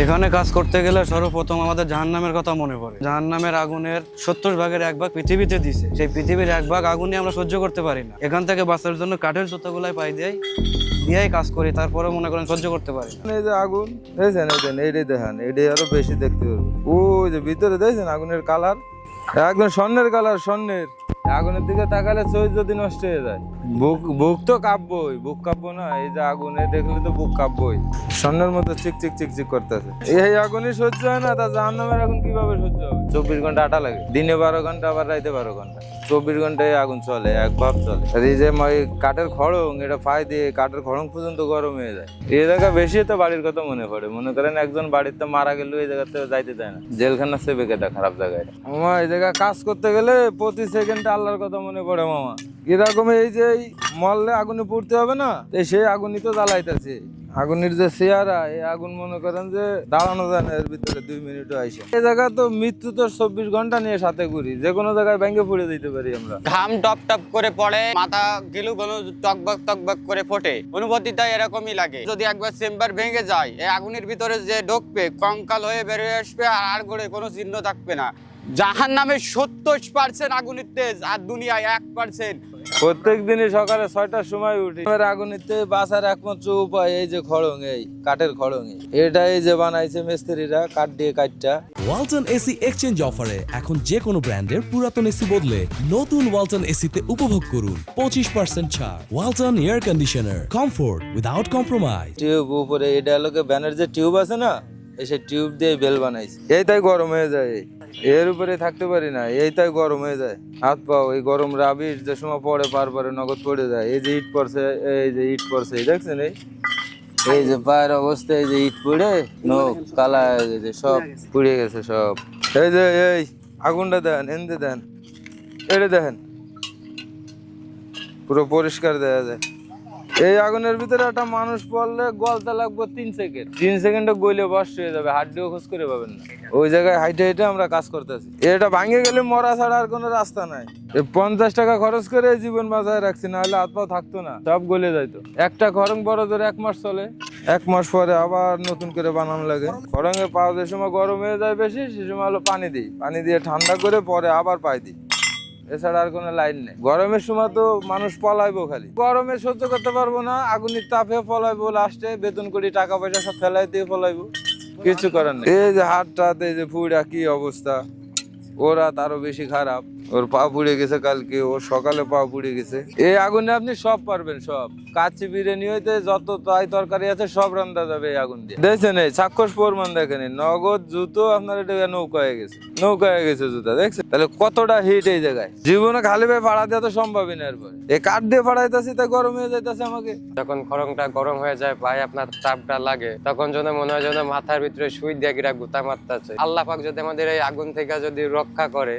এখানে কাজ করতে গেলে সর্বপ্রথম আমাদের জাহান্নামের কথা মনে পড়ে। জাহান্নামের আগুনের 70 ভাগের 1 ভাগ পৃথিবীতে দিছে, সেই পৃথিবীর 1 ভাগ আগুনে আমরা সহ্য করতে পারি না। এখান থেকে বাঁচার জন্য কাঠের জুতোগুলাই পাই দিয়েই কাজ করি, তারপরে মনে করেন সহ্য করতে পারি না। এই যে আগুন দেখছেন, এইটাই দেখেন, এইটাই আরো বেশি দেখতে পারবো। ওই যে ভিতরে দেখছেন আগুনের কালার একদম স্বর্ণের কালার, স্বর্ণের। আগুনের দিকে তাকালে চোখ যদি নষ্ট হয়ে যায়, বুক তো কাঁপবই, বুক কাঁপবো না? এই যে আগুনে দেখলে তো বুক কাঁপবই, স্বর্ণের মতো চিকচিক চিকচিক করতেছে। এই আগুনই সহ্য হয় না, তা জাহান্নামের আগুন কিভাবে সহ্য হবে? 24 ঘন্টা আটা লাগে, দিনে 12 ঘন্টা, আবার রাইতে 12 ঘন্টা, 24 ঘন্টায় আগুন চলে, এক ভাব চলে। আর এই যে কাঠের খড়ং, এটা ফাই দিয়ে কাঠের খড়ং পর্যন্ত গরম হয়ে যায়। এই জায়গা বেশি তো বাড়ির কথা মনে পড়ে। মনে করেন একজন বাড়িতে মারা গেল, এই জায়গাতে যাইতে দেয় না, জেলখানা সেবে কেটা খারাপ জায়গায়। মামা এই জায়গায় কাজ করতে গেলে প্রতি সেকেন্ডে আল্লাহর কথা মনে পড়ে মামা। এরকম এই যে মরলে আগুনে পড়তে হবে না, সেই আগুনই তো জ্বালাইতেছে। আগুনের যে চেয়ারা, এই আগুন মনে করেন যে দাঁড়ানো যায় না এর ভিতরে 2 মিনিটও আইসে। এই জায়গা তো মৃত্যু তো 24 ঘন্টা নিয়ে সাথে ঘুরি, যে কোনো জায়গায় ভেঙে পড়ে দিতে পারি আমরা। ঘাম টপ টপ করে পড়ে, মাথা গিলু গলু টকবক টকবক করে ফোটে, অনুভূতিটা এরকমই লাগে। যদি একবার চেম্বার ভেঙে যায়, এই আগুনের ভিতরে যে ঢুকবে, কঙ্কাল হয়ে বেরিয়ে আসবে, আর গড়ে কোনো চিহ্ন থাকবে না। জাহান্নামে 70% আগুনের তেজ, আর দুনিয়ায় 1%। প্রত্যেক দিনই সকালে 6টার সময় উঠি। আগুনিতে বাঁচার একমাত্র উপায় এই যে খড়ং, এই কাঠের খড়ং, এটাই যে বানাইছে মিস্ত্রিরা কাঠ দিয়ে কাঠটা। ওয়ালটন এসি এক্সচেঞ্জ অফারে এখন যে কোনো ব্র্যান্ডের পুরাতন এসি বদলে নতুন ওয়ালটন এসিতে উপভোগ করুন 25% ছাড়। Walton air conditioner, comfort without compromise. Tube উপরে এই ডায়লগে ব্যানের যে টিউব আছে না, সেই টিউব দিয়ে বেল বানাইছে। এই তাই গরম হয়ে যায়, এর উপরে থাকতে পারি না, এই তাই গরম হয়ে যায়। হাত পাও এই গরম রাবিশ যে সময় পড়ে, পারে নগদ পড়ে যায়। এই যে ইট পড়ছে, এই যে ইট পড়ছে, দেখছেন এই যে পায়ের অবস্থা, এই যে ইট পড়ে নখ কালা হয়ে গেছে, সব পুড়ে গেছে সব। এই যে এই আগুনটা দেন, এনতে দেন, এটা দেখেন পুরো পরিষ্কার দেখা যায়। এই আগুনের ভিতরে একটা মানুষ পড়লে গলতে লাগবে 3 সেকেন্ড, 3 সেকেন্ডে গলে বস হয়ে যাবে, হাড্ডিও খোঁজ করে পাবেন না। ওই জায়গায় হাইটে হাইটে আমরা কাজ করতেছি। এটা ভাঙে গেলে মরা ছাড়া আর কোনো রাস্তা নাই। 50 টাকা খরচ করে জীবন বাঁচায় রাখছি, না হলে হাত পাও থাকতো না, সব গলে যাইতো। একটা খরং বড় ধরে 1 মাস চলে, 1 মাস পরে আবার নতুন করে বানানো লাগে। খরঙে পাও যে সময় গরম হয়ে যায় বেশি, সে সময় হলো পানি দিই, পানি দিয়ে ঠান্ডা করে পরে আবার পাই দিই। এছাড়া আর কোনো লাইন নেই। গরমের সময় তো মানুষ পলাইবো, খালি গরমে সহ্য করতে পারবো না, আগুনের তাপে পলাইবো, লাস্টে বেতন করি টাকা পয়সা সব ফেলাই দিয়ে পলাইবো, কিছু করার নেই। এই যে হাতটাতে যে পুড়া কি অবস্থা, ওরা তারও বেশি খারাপ। ওর পা পুড়ে গেছে কালকে, ওর সকালে পা পুড়ে গেছে। এই আগুনে আপনি সব পারবেন, সব কাচ্চি বিরিয়ানি হইতে যত তাই তরকারি আছে সব রান্না যাবে এই আগুন দিয়ে। দেখছেন এই চাক্ষুষ প্রমাণ দেখেন, নগদ জুতো আপনার এটা নৌকা হয়ে গেছে, নৌকা হয়ে গেছে জুতা, দেখছেন? তাহলে কতটা হিট এই জায়গায়। জীবনে খালি ভাই ফাড়া দেওয়া তো সম্ভবই না। এরপরে এই কাঠ দিয়ে ফাড়াইতেছি তাই গরম হয়ে যাইতেছে আমাকে। যখন খড়ংটা গরম হয়ে যায়, ভাই আপনার তাপটা লাগে, তখন যেন মনে হয় যেন মাথার ভিতরে সুই দিয়ে রাখবো তা মারতেছে। আল্লাহ পাক যদি আমাদের এই আগুন থেকে যদি রক্ষা করে।